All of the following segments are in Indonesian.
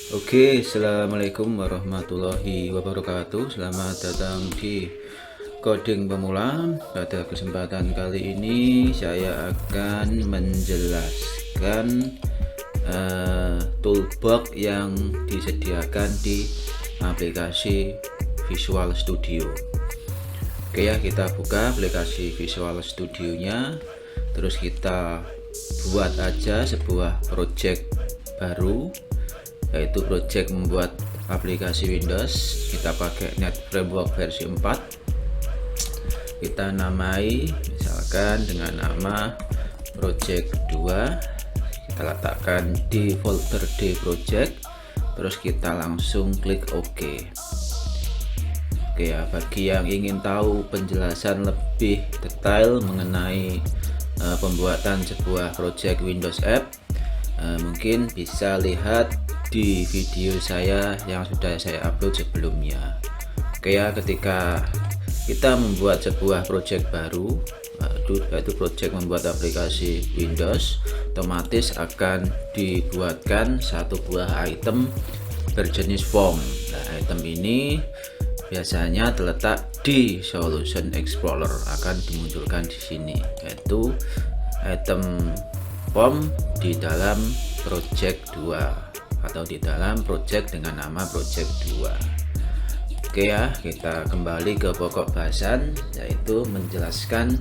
Assalamualaikum warahmatullahi wabarakatuh. Selamat datang di Coding Pemula. Pada kesempatan kali ini saya akan menjelaskan toolbox yang disediakan di aplikasi Visual Studio. Oke ya, kita buka aplikasi Visual Studio-nya, terus kita buat aja sebuah project baru, yaitu project membuat aplikasi Windows. Kita pakai Net Framework versi 4. Kita namai misalkan dengan nama project 2. Kita letakkan di folder D project, terus kita langsung klik OK. Oke ya, bagi yang ingin tahu penjelasan lebih detail mengenai pembuatan sebuah project Windows App, mungkin bisa lihat di video saya yang sudah saya upload sebelumnya. Oke ya, ketika kita membuat sebuah project baru, yaitu project membuat aplikasi Windows, otomatis akan dibuatkan satu buah item berjenis form. Nah, item ini biasanya terletak di Solution Explorer, akan dimunculkan di sini, yaitu item form di dalam project 2 atau di dalam project dengan nama project 2. Oke ya, kita kembali ke pokok bahasan, yaitu menjelaskan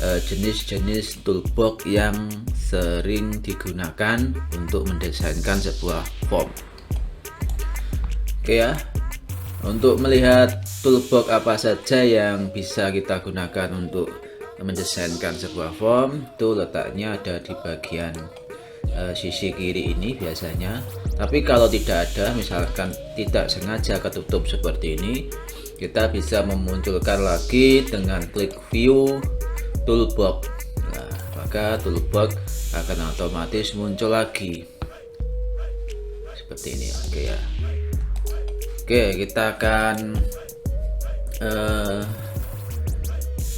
jenis-jenis toolbox yang sering digunakan untuk mendesainkan sebuah form. Oke ya, untuk melihat toolbox apa saja yang bisa kita gunakan untuk mendesainkan sebuah form, itu letaknya ada di bagian sisi kiri ini biasanya. Tapi kalau tidak ada, misalkan tidak sengaja ketutup seperti ini, kita bisa memunculkan lagi dengan klik view toolbox. Nah, maka toolbox akan otomatis muncul lagi seperti ini. Oke ya, oke, kita akan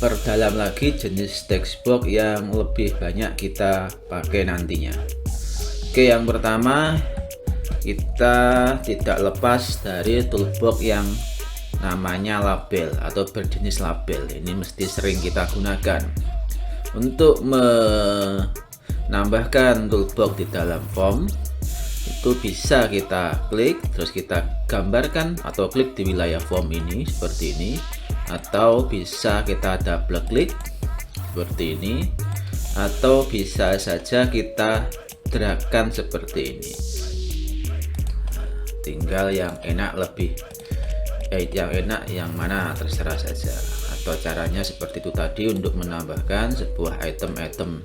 perdalam lagi jenis textbox yang lebih banyak kita pakai nantinya. Oke, yang pertama kita tidak lepas dari toolbox yang namanya label atau berjenis label. Ini mesti sering kita gunakan. Untuk menambahkan toolbox di dalam form, itu bisa kita klik, terus kita gambarkan atau klik di wilayah form ini seperti ini, atau bisa kita double klik seperti ini, atau bisa saja kita dragkan seperti ini. Tinggal yang enak yang mana terserah saja, atau caranya seperti itu tadi untuk menambahkan sebuah item-item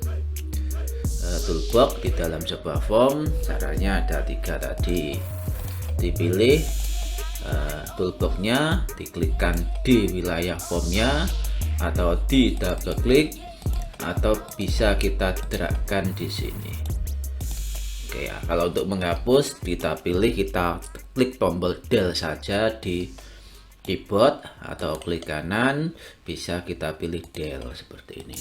toolbox di dalam sebuah form. Caranya ada 3 tadi. Dipilih toolboxnya, diklikkan di wilayah formnya, atau di double klik, atau bisa kita dragkan di sini. Oke ya, kalau untuk menghapus kita pilih, kita klik tombol del saja di keyboard, atau klik kanan bisa kita pilih del seperti ini.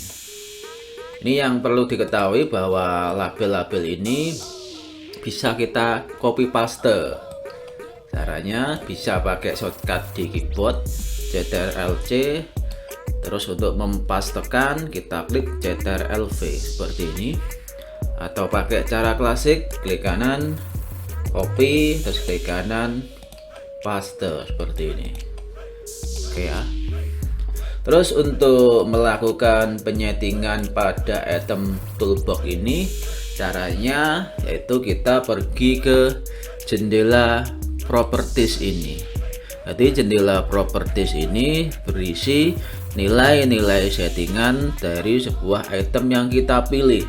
Ini yang perlu diketahui bahwa label-label ini bisa kita copy paste. Caranya bisa pakai shortcut di keyboard Ctrl+C, terus untuk mempastekan kita klik Ctrl+V seperti ini, atau pakai cara klasik klik kanan copy, terus klik kanan paste seperti ini. Oke ya, terus untuk melakukan penyetingan pada item toolbox ini, caranya yaitu kita pergi ke jendela properties ini. Jadi jendela properties ini berisi nilai-nilai settingan dari sebuah item yang kita pilih.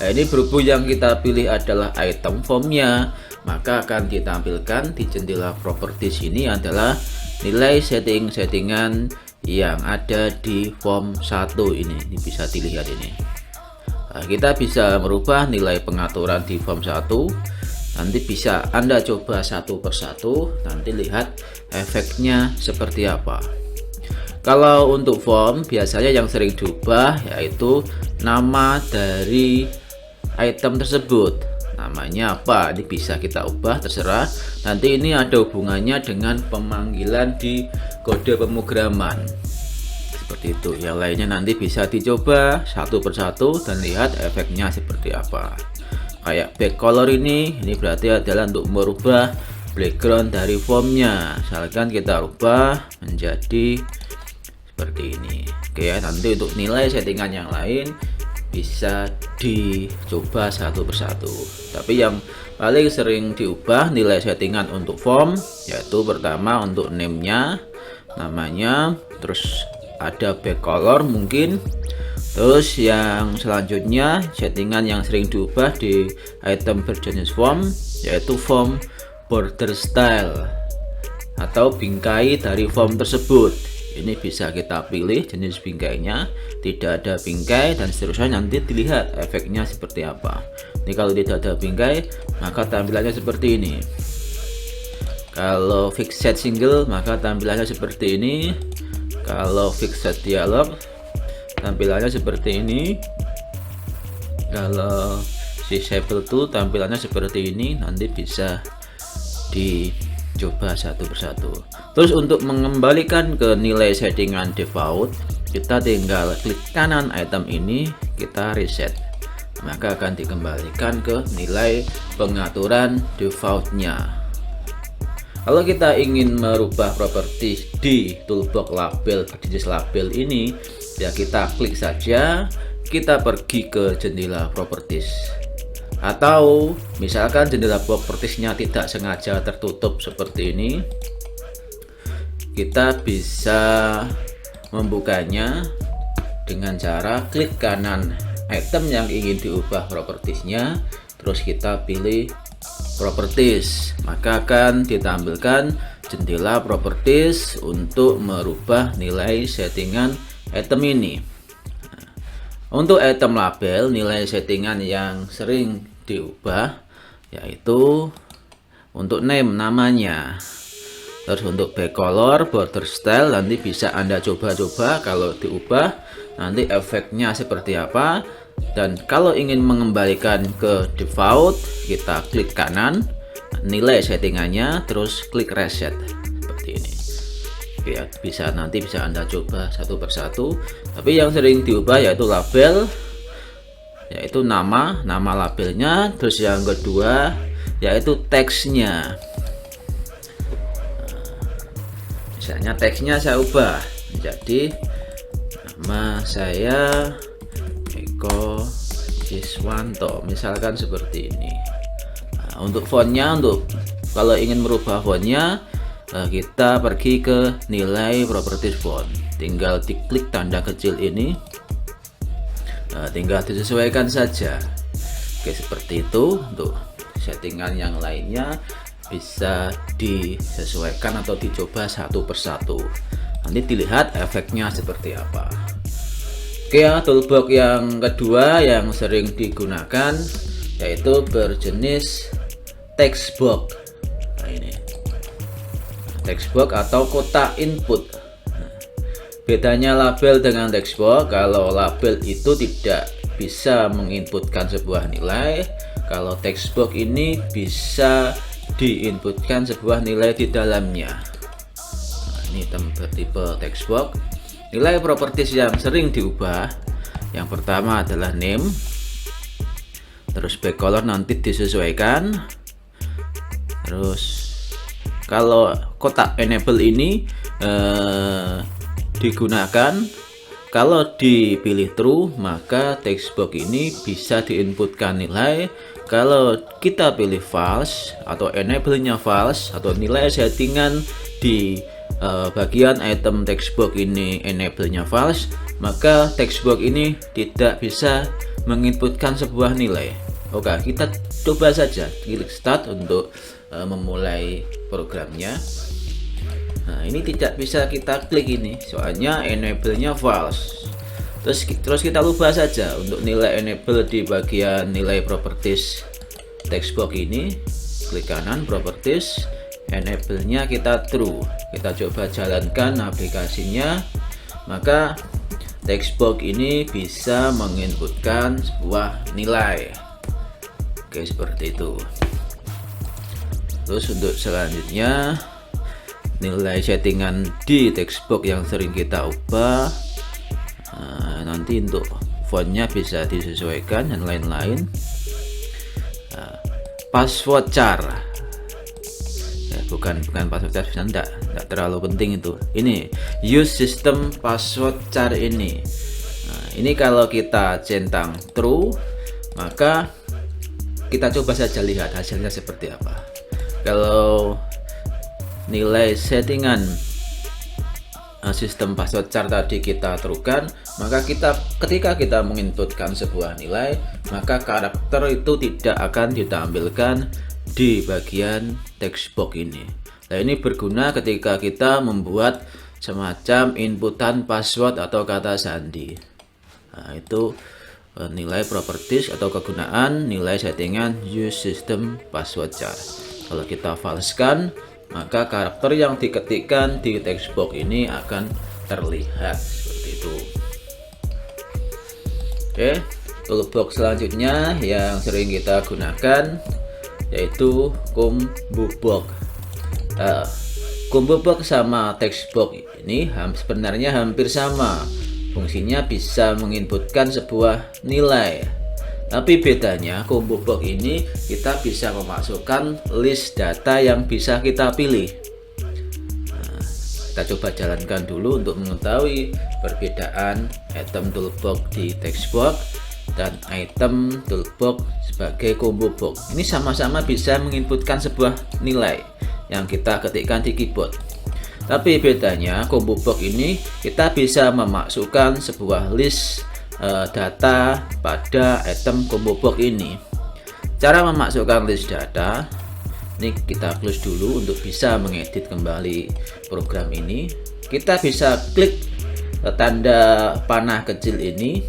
Nah, ini berhubung yang kita pilih adalah item formnya, maka akan ditampilkan di jendela properties ini adalah nilai settingan yang ada di form 1 ini. Ini bisa dilihat ini. Nah, kita bisa merubah nilai pengaturan di form 1. Nanti bisa Anda coba satu persatu, nanti lihat efeknya seperti apa. Kalau untuk form biasanya yang sering diubah yaitu nama dari item tersebut. namanya apa, ini bisa kita ubah, terserah. Nanti ini ada hubungannya dengan pemanggilan di kode pemrograman seperti itu. Yang lainnya nanti bisa dicoba satu persatu dan lihat efeknya seperti apa. Kayak back color ini berarti adalah untuk merubah background dari formnya. Misalkan kita rubah menjadi seperti ini. Oke ya, nanti untuk nilai settingan yang lain bisa dicoba satu persatu. Tapi yang paling sering diubah nilai settingan untuk form yaitu pertama untuk name-nya, namanya, terus ada back color mungkin. Terus yang selanjutnya settingan yang sering diubah di item berjenis form yaitu form border style atau bingkai dari form tersebut. Ini bisa kita pilih jenis bingkainya, tidak ada bingkai dan seterusnya, nanti dilihat efeknya seperti apa. Ini kalau tidak ada bingkai maka tampilannya seperti ini. Kalau fixed single maka tampilannya seperti ini. Kalau fixed dialog tampilannya seperti ini. Kalau disable to tampilannya seperti ini. Nanti bisa dicoba satu persatu. Terus untuk mengembalikan ke nilai settingan default, kita tinggal klik kanan item ini, kita reset, maka akan dikembalikan ke nilai pengaturan defaultnya. Kalau kita ingin merubah properti di toolbox label jenis label ini, ya kita klik saja, kita pergi ke jendela properties. Atau misalkan jendela propertiesnya tidak sengaja tertutup seperti ini, kita bisa membukanya dengan cara klik kanan item yang ingin diubah propertiesnya, terus kita pilih properties, maka akan ditampilkan jendela properties untuk merubah nilai settingan item ini. Untuk item label, nilai settingan yang sering diubah yaitu untuk name, namanya. Terus untuk back color, border style nanti bisa Anda coba-coba kalau diubah nanti efeknya seperti apa. Dan kalau ingin mengembalikan ke default, kita klik kanan nilai settingannya, terus klik reset seperti ini. Ya, nanti bisa Anda coba satu persatu. Tapi yang sering diubah yaitu label, yaitu nama labelnya. Terus yang kedua yaitu teksnya. Misalnya teksnya saya ubah menjadi nama saya Eko Iswanto, misalkan seperti ini. Nah, untuk fontnya, kalau ingin merubah fontnya, kita pergi ke nilai properties font, tinggal diklik tanda kecil ini, tinggal disesuaikan saja. Oke, seperti itu. Untuk settingan yang lainnya bisa disesuaikan atau dicoba satu persatu, nanti dilihat efeknya seperti apa. Oke ya, toolbox yang kedua yang sering digunakan yaitu berjenis text box. Nah, ini text box atau kotak input. Bedanya label dengan text box, kalau label itu tidak bisa menginputkan sebuah nilai, kalau text box ini bisa diinputkan sebuah nilai di dalamnya. Nah, ini tipe text box. Nilai properties yang sering diubah, yang pertama adalah name, terus back color nanti disesuaikan. Terus kalau kotak enable ini digunakan, kalau dipilih true maka text box ini bisa diinputkan nilai. Kalau kita pilih false atau enable-nya false atau nilai settingan di bagian item text box ini enable-nya false, maka text box ini tidak bisa menginputkan sebuah nilai. Oke, kita coba saja klik start untuk memulai programnya. Nah, ini tidak bisa kita klik ini soalnya enable-nya false. Terus kita ubah saja untuk nilai enable di bagian nilai properties text box ini, klik kanan properties, enable-nya kita true. Kita coba jalankan aplikasinya, maka text box ini bisa menginputkan sebuah nilai. Oke, seperti itu. Terus untuk selanjutnya, nilai settingan di textbox yang sering kita ubah, nanti untuk fontnya bisa disesuaikan dan lain-lain. Password char, bukan password char, enggak terlalu penting itu. Ini use system password char ini. Ini kalau kita centang true, maka kita coba saja lihat hasilnya seperti apa. Kalau nilai settingan sistem password char tadi kita terukan, maka ketika kita menginputkan sebuah nilai, maka karakter itu tidak akan ditampilkan di bagian textbox ini. Nah, ini berguna ketika kita membuat semacam inputan password atau kata sandi. Nah, itu nilai properties atau kegunaan nilai settingan use system password char. Kalau kita falsekan, maka karakter yang diketikkan di textbox ini akan terlihat seperti itu. Oke, toolbox selanjutnya yang sering kita gunakan yaitu combo box. Combo box sama textbox ini sebenarnya hampir sama. Fungsinya bisa menginputkan sebuah nilai. Tapi bedanya combo box ini kita bisa memasukkan list data yang bisa kita pilih. Kita coba jalankan dulu untuk mengetahui perbedaan item toolbox di textbox dan item toolbox sebagai combo box. Ini sama-sama bisa menginputkan sebuah nilai yang kita ketikkan di keyboard. Tapi bedanya combo box ini kita bisa memasukkan sebuah list data pada item combo box ini. Cara memasukkan list data, ini kita close dulu untuk bisa mengedit kembali program ini. Kita bisa klik tanda panah kecil ini,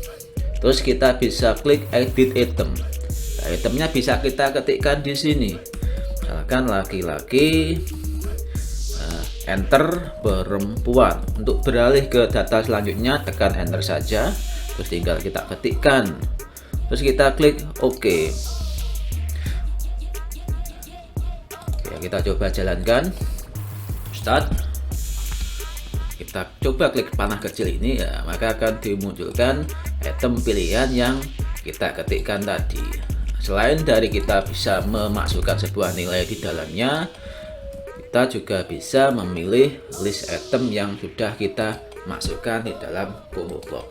terus kita bisa klik edit item. Nah, itemnya bisa kita ketikkan di sini. Misalkan laki-laki, enter perempuan. Untuk beralih ke data selanjutnya tekan enter saja. Terus tinggal kita ketikkan, terus kita klik OK. Ya, kita coba jalankan, start. Kita coba klik panah kecil ini, ya, maka akan dimunculkan item pilihan yang kita ketikkan tadi. Selain dari kita bisa memasukkan sebuah nilai di dalamnya, kita juga bisa memilih list item yang sudah kita masukkan di dalam combo box.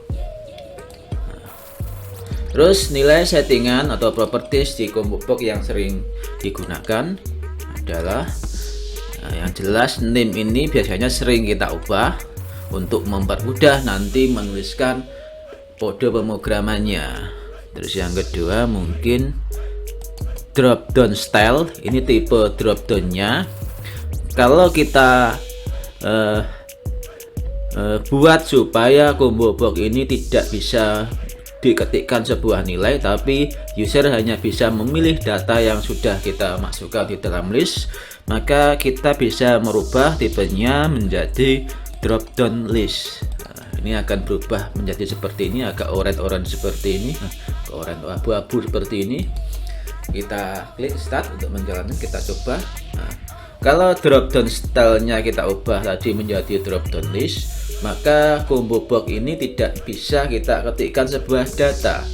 Terus nilai settingan atau properties di combo box yang sering digunakan adalah yang jelas name ini biasanya sering kita ubah untuk mempermudah nanti menuliskan kode pemrogramannya. Terus yang kedua mungkin drop down style, ini tipe drop downnya. Kalau kita buat supaya combo box ini tidak bisa diketikkan sebuah nilai, tapi user hanya bisa memilih data yang sudah kita masukkan di dalam list, maka kita bisa merubah tipenya menjadi drop down list. Nah, ini akan berubah menjadi seperti ini, agak oranye seperti ini, oranye abu-abu seperti ini. Kita klik start untuk menjalankan, kita coba. Nah, kalau drop down stylenya kita ubah tadi menjadi drop down list, maka combo box ini tidak bisa kita ketikkan sebuah data.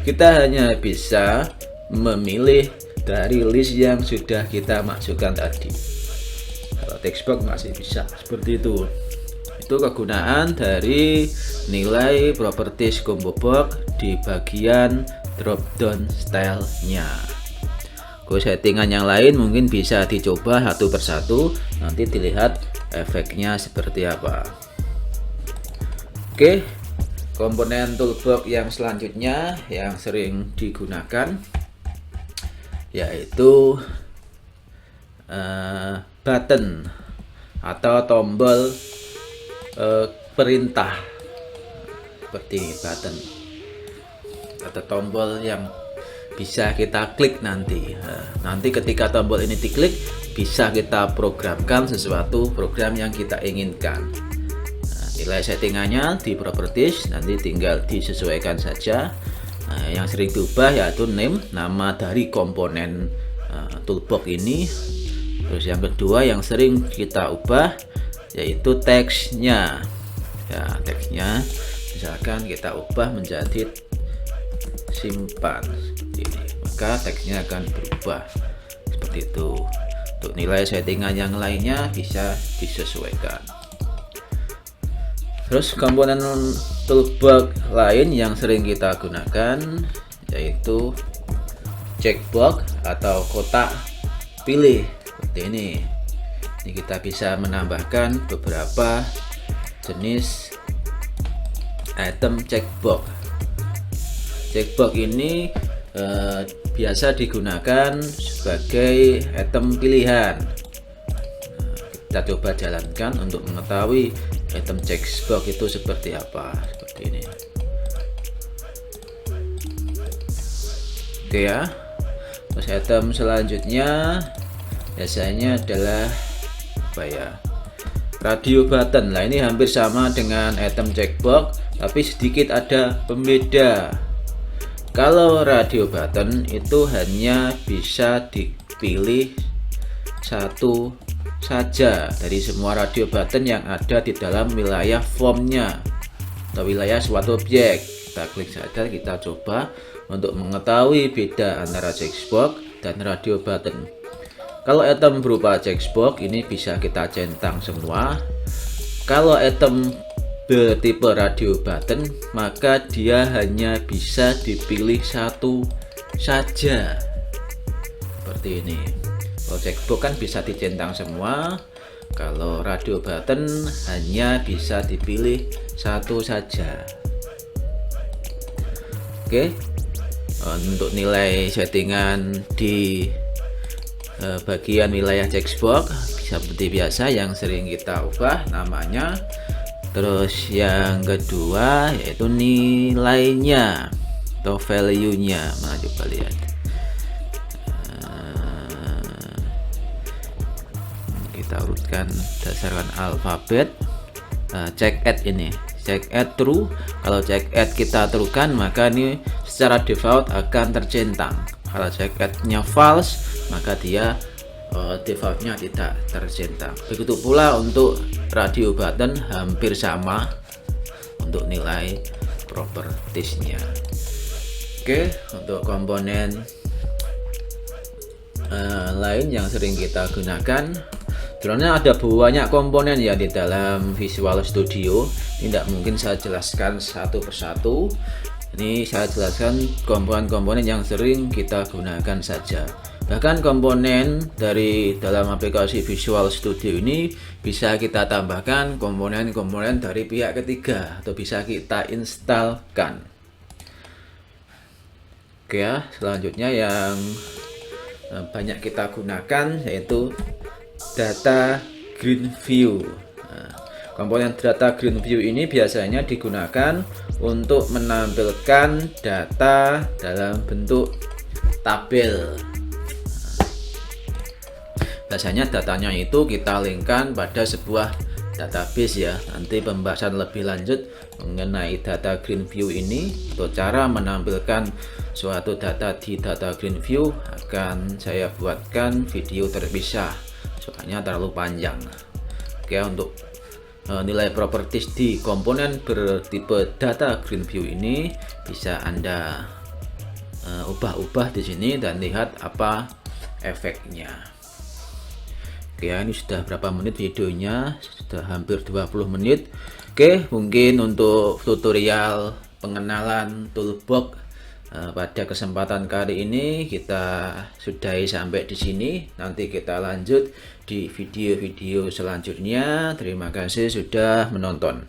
Kita hanya bisa memilih dari list yang sudah kita masukkan tadi. Kalau textbox masih bisa seperti itu. Itu kegunaan dari nilai properties combo box di bagian drop down style-nya. Settingan yang lain mungkin bisa dicoba satu persatu, nanti dilihat efeknya seperti apa. Oke, komponen toolbox yang selanjutnya yang sering digunakan yaitu button atau tombol perintah, seperti button atau tombol yang bisa kita klik nanti. Nanti ketika tombol ini diklik, bisa kita programkan sesuatu program yang kita inginkan. Nilai settingannya di properties nanti tinggal disesuaikan saja. Nah, yang sering diubah yaitu nama dari komponen toolbox ini. Terus yang kedua yang sering kita ubah yaitu teksnya. Ya, teksnya misalkan kita ubah menjadi simpan seperti ini, maka teksnya akan berubah seperti itu. Untuk nilai settingan yang lainnya bisa disesuaikan. Terus komponen toolbox lain yang sering kita gunakan yaitu checkbox atau kotak pilih seperti ini. Ini kita bisa menambahkan beberapa jenis item checkbox. Checkbox ini biasa digunakan sebagai item pilihan. Kita coba jalankan untuk mengetahui item checkbox itu seperti apa, seperti ini. Oke ya. Terus item selanjutnya biasanya adalah apa ya? Radio button. Nah, ini hampir sama dengan item checkbox, tapi sedikit ada pembeda. Kalau radio button itu hanya bisa dipilih satu saja dari semua radio button yang ada di dalam wilayah formnya atau wilayah suatu objek. Kita klik saja, kita coba untuk mengetahui beda antara checkbox dan radio button. Kalau item berupa checkbox ini bisa kita centang semua. Kalau item bertipe radio button maka dia hanya bisa dipilih satu saja seperti ini. Kalau checkbox kan bisa dicentang semua, kalau radio button hanya bisa dipilih satu saja. Oke, untuk nilai settingan di bagian wilayah checkbox seperti biasa yang sering kita ubah namanya. Terus yang kedua yaitu nilainya atau value-nya. Mana coba lihat. Kita urutkan berdasarkan alfabet. Check add ini. Check add true. Kalau check add kita true-kan maka ini secara default akan tercentang. Kalau check add-nya false maka dia defaultnya tidak tercentang. Begitu pula untuk radio button hampir sama untuk nilai propertiesnya. Oke, untuk komponen lain yang sering kita gunakan, sebenarnya ada banyak komponen ya di dalam Visual Studio. Tidak mungkin saya jelaskan satu persatu. Ini saya jelaskan komponen-komponen yang sering kita gunakan saja. Bahkan komponen dari dalam aplikasi Visual Studio ini bisa kita tambahkan komponen-komponen dari pihak ketiga atau bisa kita instalkan. Oke ya, selanjutnya yang banyak kita gunakan yaitu data green view. Komponen data green view ini biasanya digunakan untuk menampilkan data dalam bentuk tabel. Biasanya datanya itu kita linkkan pada sebuah database ya. Nanti pembahasan lebih lanjut mengenai data green view ini atau cara menampilkan suatu data di data green view akan saya buatkan video terpisah, soalnya terlalu panjang. Oke, untuk nilai properties di komponen bertipe data green view ini bisa Anda ubah-ubah di sini dan lihat apa efeknya. Oke ya, ini sudah berapa menit videonya? Sudah hampir 20 menit. Oke, mungkin untuk tutorial pengenalan toolbox pada kesempatan kali ini kita sudahi sampai di sini. Nanti kita lanjut di video-video selanjutnya. Terima kasih sudah menonton.